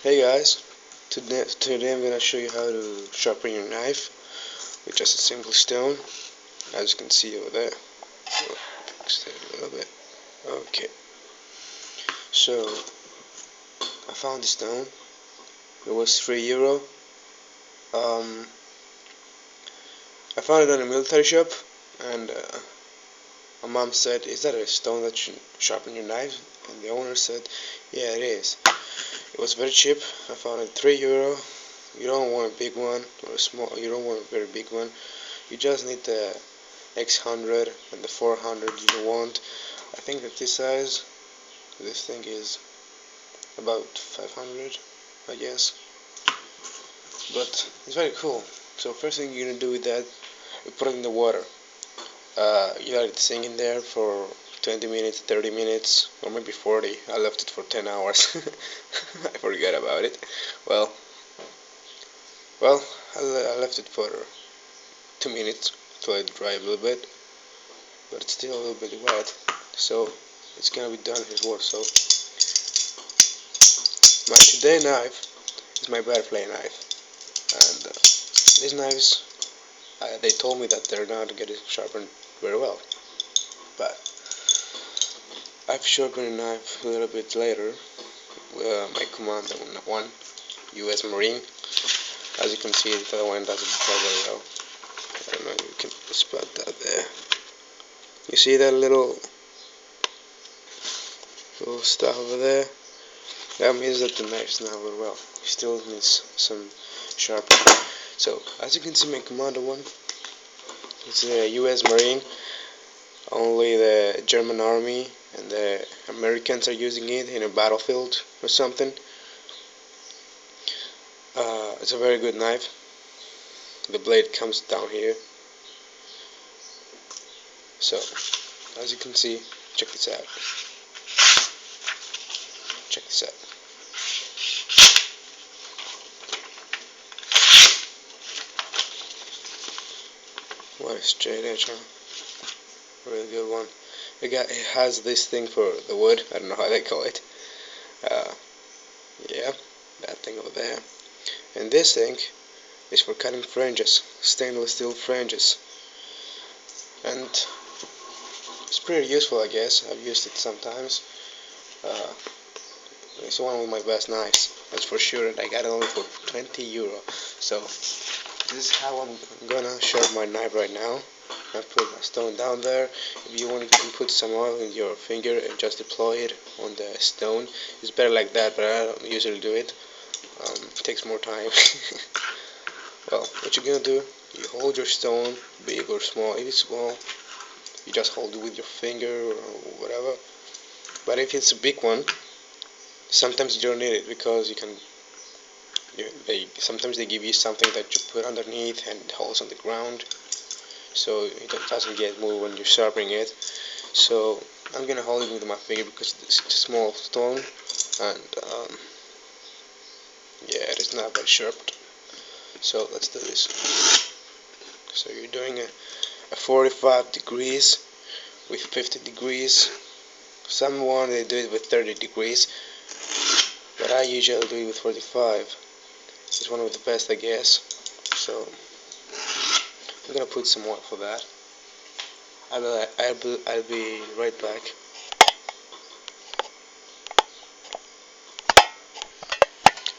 Hey guys, today I'm gonna show you how to sharpen your knife with just a simple stone, as you can see over there. Fix it a little bit. Okay, so I found this stone. It was €3. I found it at a military shop, and my mom said, "Is that a stone that should sharpen your knife?" And the owner said, "Yeah, it is." It was very cheap. I found it €3. You don't want a big one or a small. You don't want a very big one. You just need the X100 and the 400 you want. I think that this thing is about 500, I guess. But it's very cool. So first thing you're gonna do with that, you put it in the water. You let it sink in there for 20 minutes, 30 minutes, or maybe 40. I left it for 10 hours. I forgot about it. Well, well, I left it for 2 minutes to let it dry a little bit, but it's still a little bit wet, so it's gonna be done his work. So my today knife is my butterfly knife, and these knives, they told me that they're not getting sharpened very well, but I've sharpened a knife a little bit later with my Commander 1 US Marine. As you can see, the other one doesn't play very well. I don't know if you can spot that there. You see that little stuff over there? That means that the knife is not very well. It still needs some sharpening. So, as you can see, my Commander 1, it's a US Marine. Only the German Army and the Americans are using it in a battlefield or something. It's a very good knife. The blade comes down here. So, as you can see, check this out. Check this out. What a straight edge, huh? Really good one. It has this thing for the wood. I don't know how they call it. Yeah, that thing over there. And this thing is for cutting flanges, stainless steel flanges. And it's pretty useful, I guess. I've used it sometimes. Uh, it's one of my best knives, that's for sure. And I got it only for €20. So this is how I'm gonna sharpen my knife right now. I put my stone down there. If you want, you can put some oil in your finger and just deploy it on the stone. It's better like that, but I don't usually do it. It takes more time. Well, what you're gonna do, you hold your stone, big or small. If it's small, you just hold it with your finger or whatever. But if it's a big one, sometimes you don't need it because you can. Sometimes they give you something that you put underneath and it holds on the ground, so it doesn't get moved when you're sharpening it. So I'm gonna hold it with my finger because it's a small stone, and yeah, it is not very sharp. So let's do this. So you're doing a 45 degrees with 50 degrees. Someone they do it with 30 degrees, but I usually do it with 45. It's one of the best, I guess. So I'm gonna put some oil for that. I'll be right back.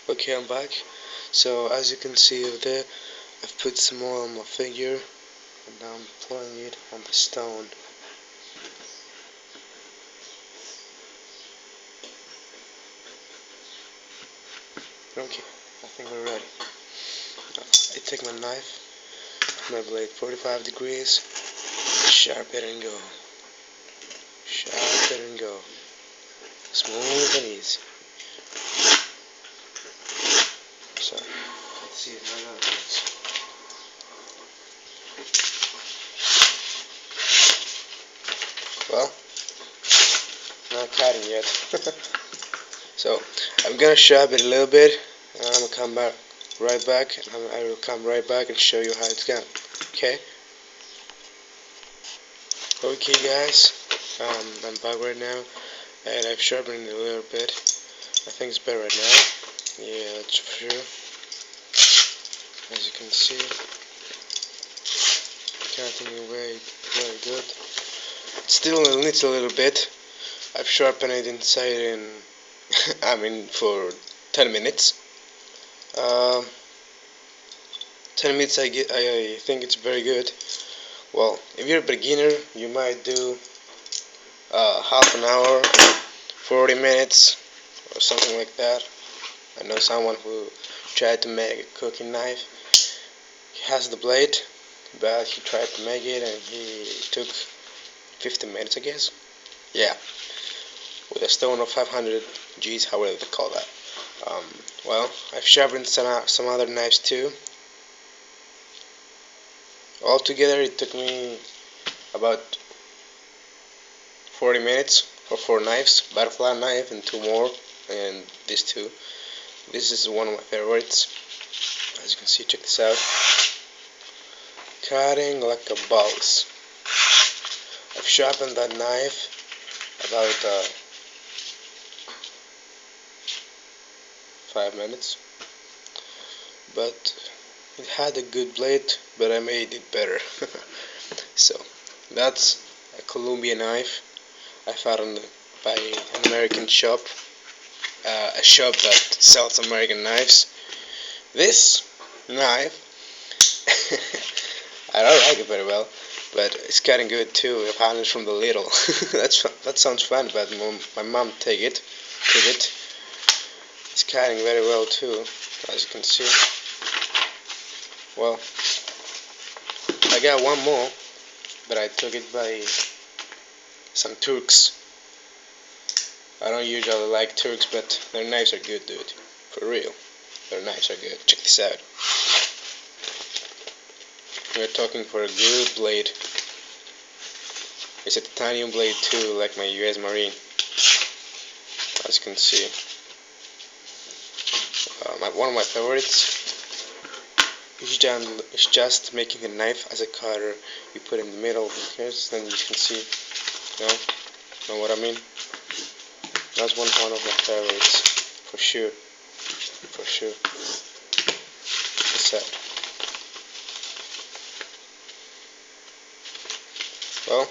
Okay, I'm back. So as you can see over there, I've put some oil on my finger, and now I'm applying it on the stone. Okay, I think we're ready. I take my knife, my blade 45 degrees, sharp it and go. Sharp it and go. Smooth and easy. So, let's see how that looks. Well, not cutting yet. So, I'm gonna sharp it a little bit, and I'm gonna come back right back, and I will come right back and show you how it's gone. Okay? Okay, guys, I'm back right now, and I've sharpened it a little bit. I think it's better right now. Yeah, that's for sure. As you can see, cutting away very good. It still needs a little bit. I've sharpened it inside in, I mean, for 10 minutes. Um, 10 minutes I think it's very good. Well, if you're a beginner, you might do half an hour, 40 minutes, or something like that. I know someone who tried to make a cooking knife. He has the blade, but he tried to make it and he took 15 minutes, I guess. Yeah, with a stone of 500 Gs, however they call that. Um, well, I've sharpened some other knives too. Altogether, it took me about 40 minutes for 4 knives, butterfly knife and 2 more, and these 2. This is one of my favorites. As you can see, check this out. Cutting like a boss. I've sharpened that knife about 5 minutes, but it had a good blade, but I made it better. So that's a Columbia knife I found by an American shop, a shop that sells American knives. This knife, I don't like it very well, but it's cutting good too. I found it from the Lidl. That sounds fun, but my mom took it. It's cutting very well too, as you can see. Well, I got one more, but I took it by some Turks. I don't usually like Turks, but their knives are good, dude. For real, their knives are good. Check this out. We're talking for a good blade. It's a titanium blade too, like my US Marine. As you can see, one of my favorites is just making a knife as a cutter. You put it in the middle, then you can see. Know what I mean? That's one of my favorites, for sure. What's that? Well,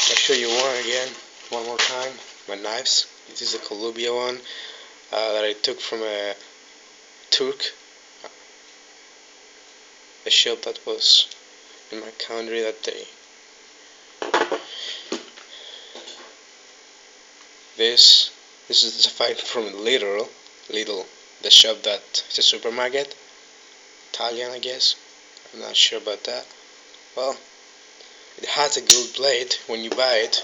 I'll show you one more time. My knives. This is a Columbia one that I took from a Turk, a shop that was in my country that day. This is a fight from Lidl, the shop that is a supermarket, Italian I guess. I'm not sure about that. Well, it has a good blade when you buy it,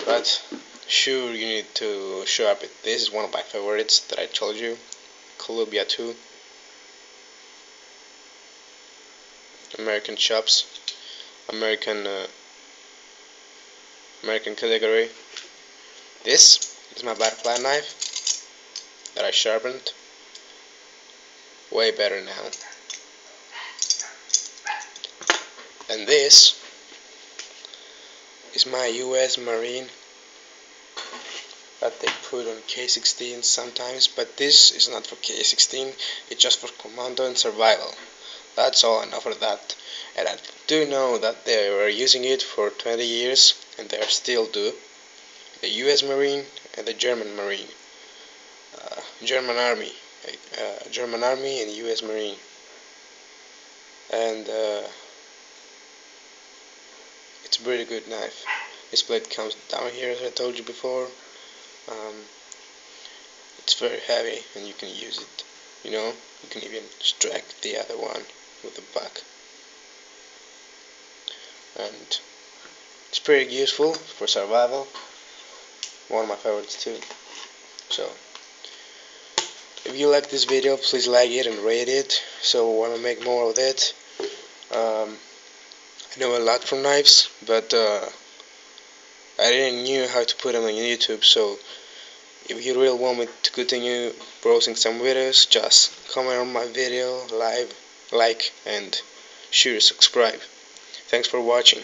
but sure you need to sharpen it. This is one of my favorites that I told you, Columbia 2. American shops, American category. This is my butterfly knife that I sharpened. Way better now. And this is my US Marine that they put on K16 sometimes, but this is not for K16, it's just for commando and survival. That's all I know for that. And I do know that they were using it for 20 years, and they still do. The US Marine and the German Marine. German Army and US Marine. And it's a pretty good knife. This blade comes down here, as I told you before. It's very heavy, and you can use it. You can even strike the other one with the back. And it's pretty useful for survival. One of my favorites too. So, if you like this video, please like it and rate it. So I want to make more of it. I know a lot from knives, but I didn't know how to put them on YouTube. So if you really want me to continue browsing some videos, just comment on my video, like, and sure subscribe. Thanks for watching.